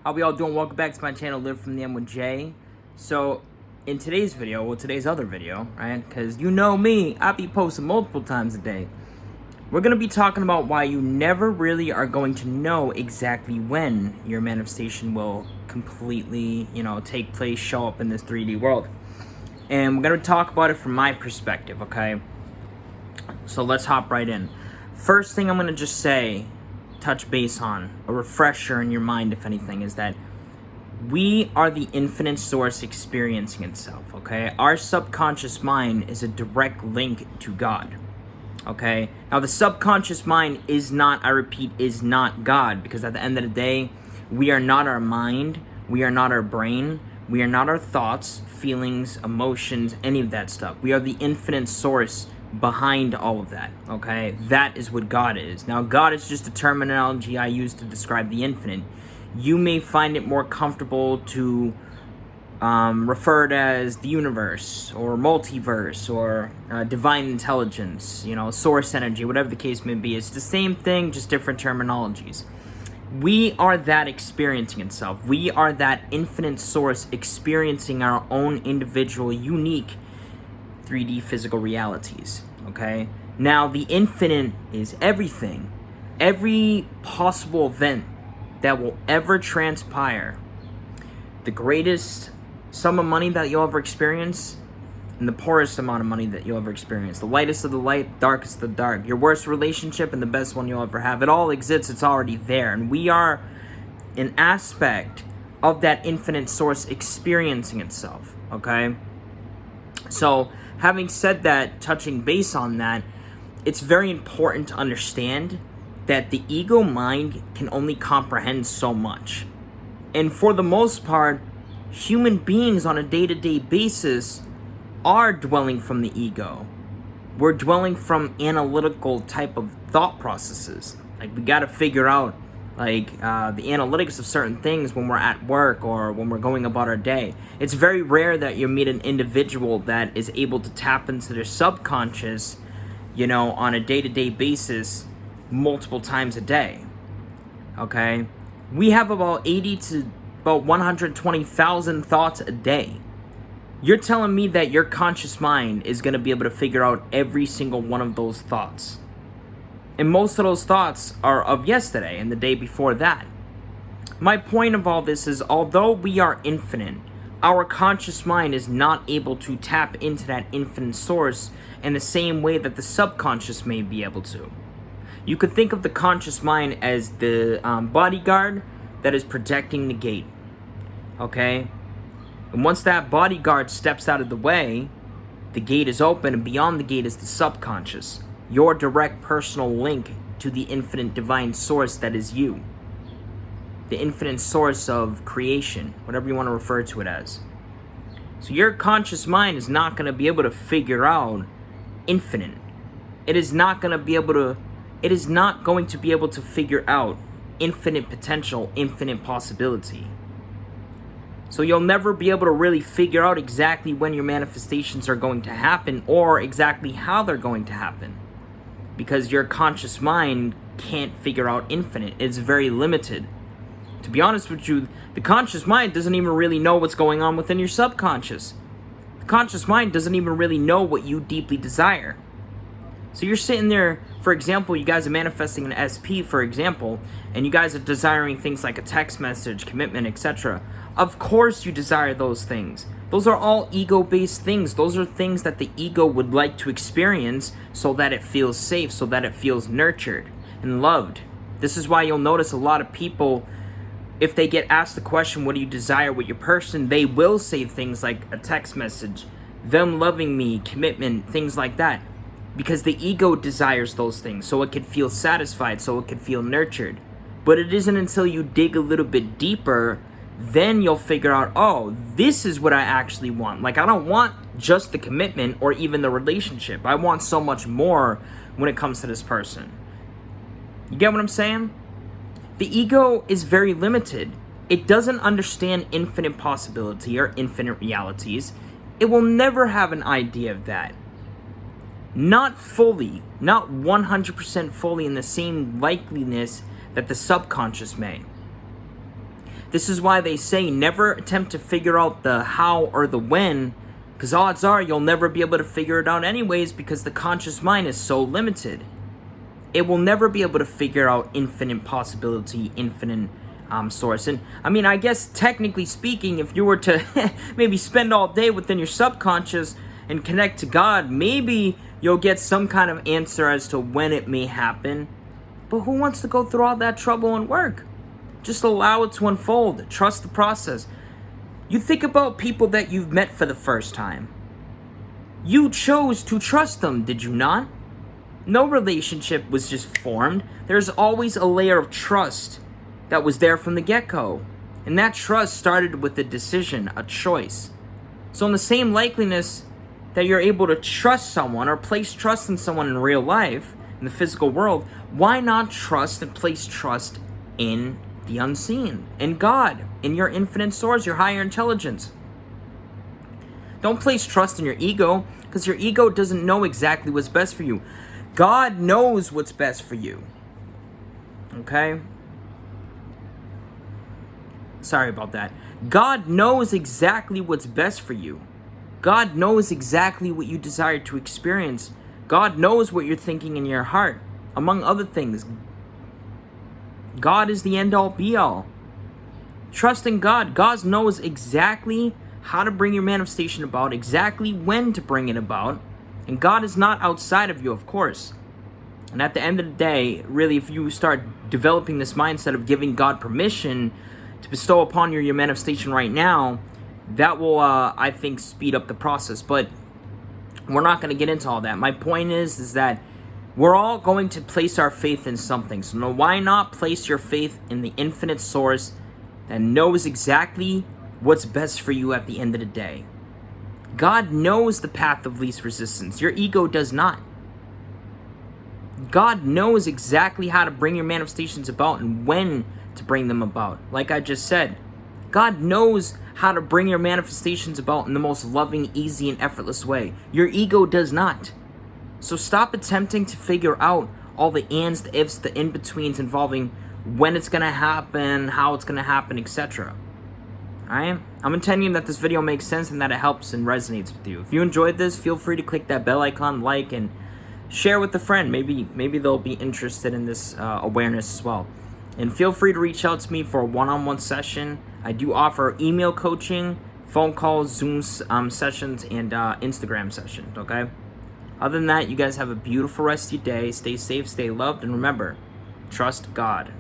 How we all doing? Welcome back to my channel, Live From The End with Jay. So, in today's video, today's other video, right? Because you know me, I be posting multiple times a day. We're going to be talking about why you never really are going to know exactly when your manifestation will completely, take place, show up in this 3D world. And we're going to talk about it from my perspective, okay? So let's hop right in. First thing I'm going to just say, touch base on, a refresher in your mind if anything, is that we are the infinite source experiencing itself, okay? Our subconscious mind is a direct link to God, okay? Now the subconscious mind is not, I repeat, is not God, because at the end of the day, we are not our mind, we are not our brain, we are not our thoughts, feelings, emotions, any of that stuff. We are the infinite source behind all of that, okay? That is what God is. Now, God is just a terminology I use to describe the infinite. You may find it more comfortable to refer it as the universe, or multiverse, or divine intelligence, source energy, whatever the case may be. It's the same thing, just different terminologies. We are that experiencing itself. We are that infinite source experiencing our own individual, unique 3D physical realities, okay? Now, the infinite is everything. Every possible event that will ever transpire, the greatest sum of money that you'll ever experience, and the poorest amount of money that you'll ever experience, the lightest of the light, darkest of the dark, your worst relationship and the best one you'll ever have, it all exists, it's already there, and we are an aspect of that infinite source experiencing itself, okay? So, having said that, touching base on that, it's very important to understand that the ego mind can only comprehend so much. And for the most part, human beings on a day-to-day basis are dwelling from the ego. We're dwelling from analytical type of thought processes. Like, we got to figure out the analytics of certain things when we're at work or when we're going about our day. It's very rare that you meet an individual that is able to tap into their subconscious, on a day-to-day basis multiple times a day, okay? We have about 80 to about 120,000 thoughts a day. You're telling me that your conscious mind is going to be able to figure out every single one of those thoughts? And most of those thoughts are of yesterday and the day before that. My point of all this is, although we are infinite, our conscious mind is not able to tap into that infinite source in the same way that the subconscious may be able to. You could think of the conscious mind as the bodyguard that is protecting the gate, okay? And once that bodyguard steps out of the way, the gate is open, and beyond the gate is the subconscious, your direct personal link to the infinite divine source that is you. The infinite source of creation, whatever you want to refer to it as. So your conscious mind is not going to be able to figure out infinite. It is not going to be able to figure out infinite potential, infinite possibility. So you'll never be able to really figure out exactly when your manifestations are going to happen or exactly how they're going to happen, because your conscious mind can't figure out infinite. It's very limited. To be honest with you, the conscious mind doesn't even really know what's going on within your subconscious. The conscious mind doesn't even really know what you deeply desire. So you're sitting there, for example, you guys are manifesting an SP, for example, and you guys are desiring things like a text message, commitment, etc. Of course you desire those things. Those are all ego-based things. Those are things that the ego would like to experience so that it feels safe, so that it feels nurtured and loved. This is why you'll notice a lot of people, if they get asked the question, what do you desire with your person, they will say things like a text message, them loving me, commitment, things like that. Because the ego desires those things, so it could feel satisfied, so it could feel nurtured. But it isn't until you dig a little bit deeper, then you'll figure out, oh, this is what I actually want. Like, I don't want just the commitment or even the relationship. I want so much more when it comes to this person. You get what I'm saying? The ego is very limited. It doesn't understand infinite possibility or infinite realities. It will never have an idea of that. Not fully, not 100% fully in the same likeliness that the subconscious may. This is why they say never attempt to figure out the how or the when, because odds are you'll never be able to figure it out anyways, because the conscious mind is so limited. It will never be able to figure out infinite possibility, infinite source. And I mean, I guess technically speaking, if you were to maybe spend all day within your subconscious and connect to God, maybe you'll get some kind of answer as to when it may happen. But who wants to go through all that trouble and work? Just allow it to unfold. Trust the process. You think about people that you've met for the first time. You chose to trust them, did you not? No relationship was just formed. There's always a layer of trust that was there from the get-go. And that trust started with a decision, a choice. So in the same likeliness that you're able to trust someone or place trust in someone in real life, in the physical world, why not trust and place trust in the unseen, in God, in your infinite source, your higher intelligence? Don't place trust in your ego, because your ego doesn't know exactly what's best for you. God knows what's best for you. Okay? Sorry about that. God knows exactly what's best for you. God knows exactly what you desire to experience. God knows what you're thinking in your heart, among other things. God is the end-all, be-all. Trust in God. God knows exactly how to bring your manifestation about, exactly when to bring it about. And God is not outside of you, of course. And at the end of the day, really, if you start developing this mindset of giving God permission to bestow upon you your manifestation right now, that will, I think, speed up the process. But we're not going to get into all that. My point is that we're all going to place our faith in something. So why not place your faith in the infinite source that knows exactly what's best for you at the end of the day? God knows the path of least resistance. Your ego does not. God knows exactly how to bring your manifestations about and when to bring them about. Like I just said, God knows how to bring your manifestations about in the most loving, easy, and effortless way. Your ego does not. So stop attempting to figure out all the ands, the ifs, the in-betweens involving when it's going to happen, how it's going to happen, etc. Alright? I'm intending that this video makes sense and that it helps and resonates with you. If you enjoyed this, feel free to click that bell icon, like, and share with a friend. Maybe they'll be interested in this awareness as well. And feel free to reach out to me for a one-on-one session. I do offer email coaching, phone calls, Zoom sessions, and Instagram sessions, okay? Other than that, you guys have a beautiful rest of your day. Stay safe, stay loved, and remember, trust God.